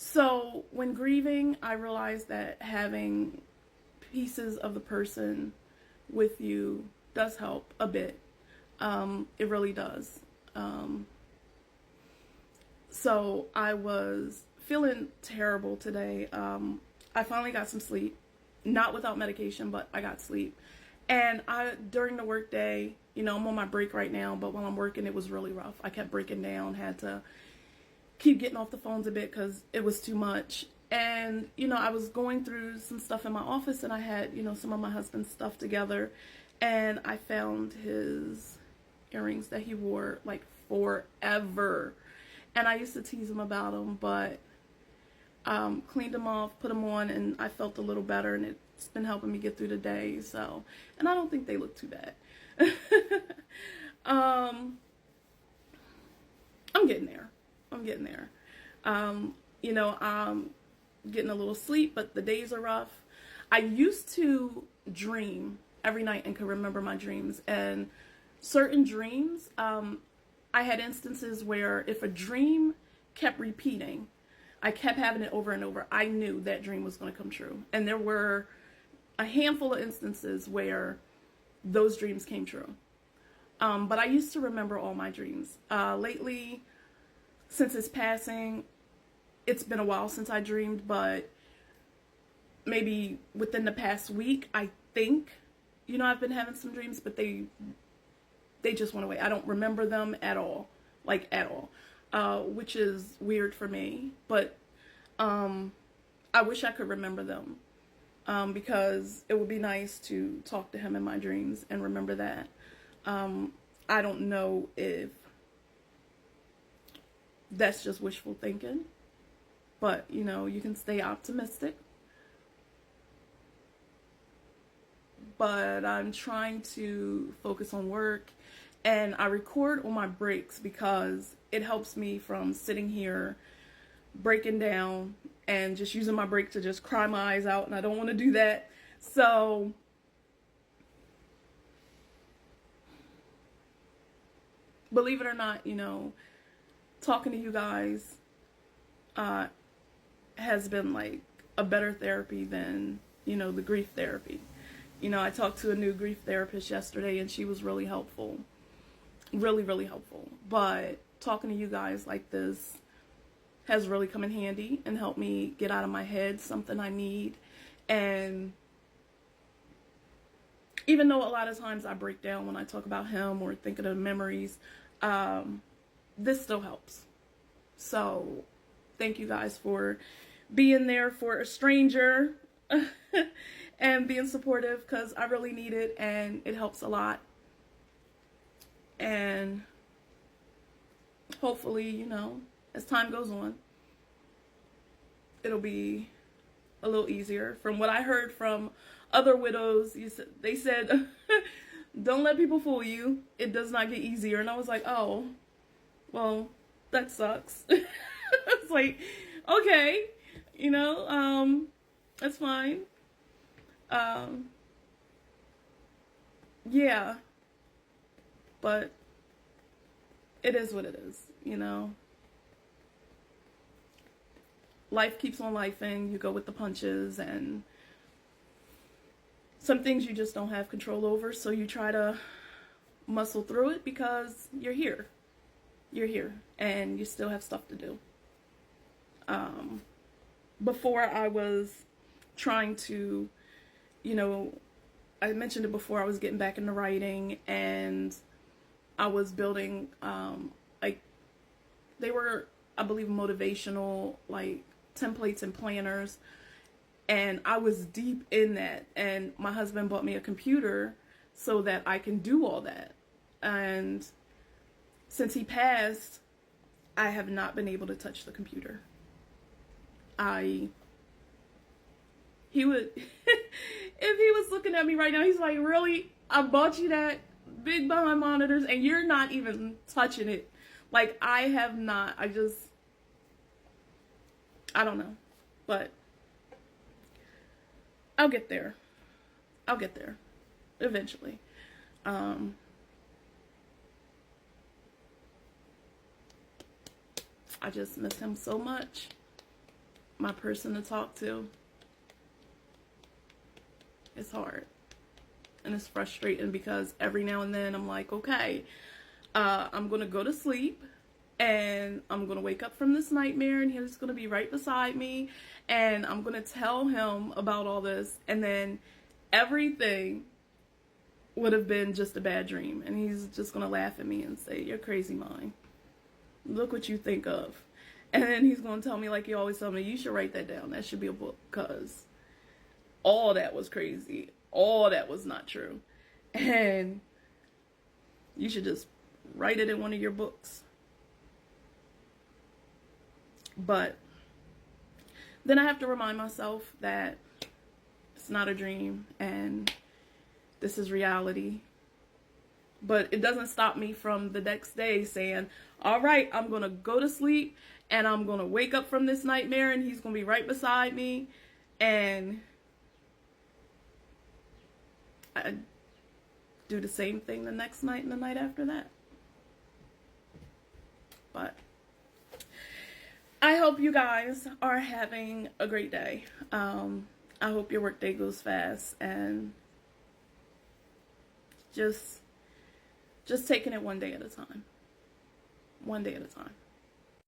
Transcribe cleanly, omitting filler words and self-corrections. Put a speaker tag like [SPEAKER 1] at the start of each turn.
[SPEAKER 1] So when grieving, I realized that having pieces of the person with you does help a bit. It really does. Um, so I was feeling terrible today. I finally got some sleep, not without medication, but I got sleep. And during the work day, I'm on my break right now, but while I'm working, it was really rough. I kept breaking down, had to keep getting off the phones a bit because it was too much. And, I was going through some stuff in my office and I had, some of my husband's stuff together. And I found his earrings that he wore like forever. And I used to tease him about them, but cleaned them off, put them on, and I felt a little better. And it's been helping me get through the day. So, and I don't think they look too bad. I'm getting there. I'm getting there. I'm getting a little sleep, but the days are rough. I used to dream every night and could remember my dreams. And certain dreams, I had instances where if a dream kept repeating, I kept having it over and over, I knew that dream was going to come true. And there were a handful of instances where those dreams came true. But I used to remember all my dreams. Lately, since his passing, it's been a while since I dreamed, but maybe within the past week, I think, I've been having some dreams, but they just went away. I don't remember them at all, like at all, which is weird for me, but I wish I could remember them because it would be nice to talk to him in my dreams and remember that. I don't know if that's just wishful thinking, but you can stay optimistic. But I'm trying to focus on work, and I record on my breaks because it helps me from sitting here breaking down and just using my break to just cry my eyes out, and I don't want to do that. So believe it or not, talking to you guys has been like a better therapy than, the grief therapy. I talked to a new grief therapist yesterday and she was really helpful. Really, really helpful. But talking to you guys like this has really come in handy and helped me get out of my head something I need. And even though a lot of times I break down when I talk about him or think of the memories, this still helps. So thank you guys for being there for a stranger and being supportive, because I really need it and it helps a lot. And hopefully, as time goes on, it'll be a little easier. From what I heard from other widows, they said, don't let people fool you. It does not get easier. And I was like, oh, well, that sucks. It's like, okay, that's fine. Yeah, but it is what it is, Life keeps on lifing. You go with the punches, and some things you just don't have control over, so you try to muscle through it because you're here. You're here, and you still have stuff to do. Before I was trying to, I mentioned it before, I was getting back into writing, and I was building, they were, I believe, motivational, templates and planners, and I was deep in that, and my husband bought me a computer so that I can do all that. And since he passed, I have not been able to touch the computer. He would, if he was looking at me right now, he's like, really? I bought you that big behind monitors and you're not even touching it. Like, I have not. I don't know. But I'll get there. I'll get there eventually. I just miss him so much. my person to talk to. It's hard. And it's frustrating because every now and then I'm like, okay, I'm going to go to sleep and I'm going to wake up from this nightmare and he's going to be right beside me and I'm going to tell him about all this, and then everything would have been just a bad dream and he's just going to laugh at me and say, you're crazy, mind. Look what you think of. And then he's going to tell me, like he always tells me, you should write that down. That should be a book, because all that was crazy. All that was not true. And you should just write it in one of your books. But then I have to remind myself that it's not a dream and this is reality. But it doesn't stop me from the next day saying, all right, I'm going to go to sleep and I'm going to wake up from this nightmare and he's going to be right beside me. And I do the same thing the next night and the night after that. But I hope you guys are having a great day. I hope your workday goes fast and just taking it one day at a time. One day at a time.